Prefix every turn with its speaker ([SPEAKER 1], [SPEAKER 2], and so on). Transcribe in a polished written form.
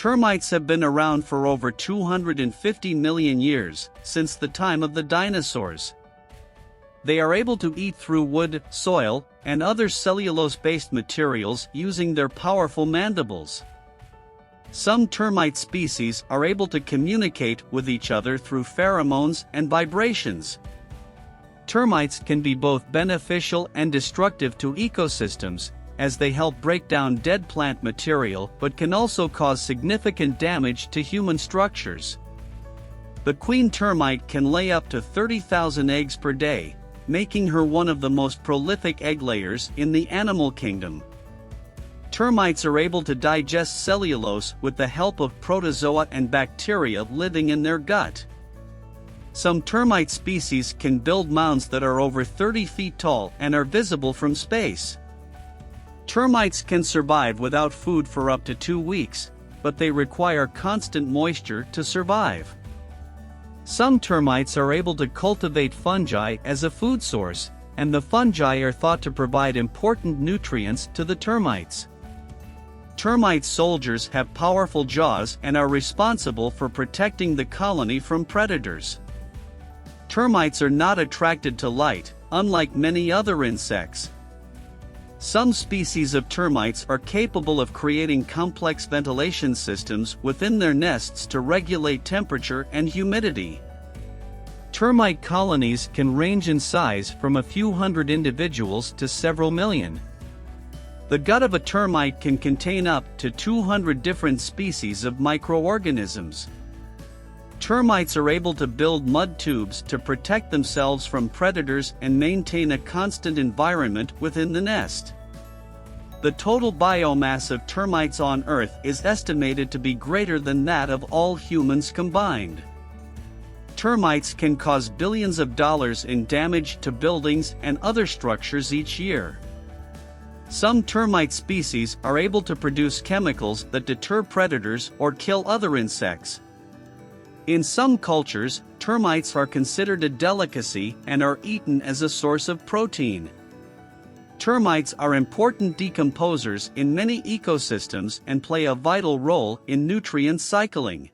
[SPEAKER 1] Termites have been around for over 250 million years, since the time of the dinosaurs. They are able to eat through wood, soil, and other cellulose-based materials using their powerful mandibles. Some termite species are able to communicate with each other through pheromones and vibrations. Termites can be both beneficial and destructive to ecosystems, as they help break down dead plant material but can also cause significant damage to human structures. The queen termite can lay up to 30,000 eggs per day, making her one of the most prolific egg layers in the animal kingdom. Termites are able to digest cellulose with the help of protozoa and bacteria living in their gut. Some termite species can build mounds that are over 30 feet tall and are visible from space. Termites can survive without food for up to 2 weeks, but they require constant moisture to survive. Some termites are able to cultivate fungi as a food source, and the fungi are thought to provide important nutrients to the termites. Termite soldiers have powerful jaws and are responsible for protecting the colony from predators. Termites are not attracted to light, unlike many other insects. Some species of termites are capable of creating complex ventilation systems within their nests to regulate temperature and humidity. Termite colonies can range in size from a few hundred individuals to several million. The gut of a termite can contain up to 200 different species of microorganisms. Termites are able to build mud tubes to protect themselves from predators and maintain a constant environment within the nest. The total biomass of termites on Earth is estimated to be greater than that of all humans combined. Termites can cause billions of dollars in damage to buildings and other structures each year. Some termite species are able to produce chemicals that deter predators or kill other insects. In some cultures, termites are considered a delicacy and are eaten as a source of protein. Termites are important decomposers in many ecosystems and play a vital role in nutrient cycling.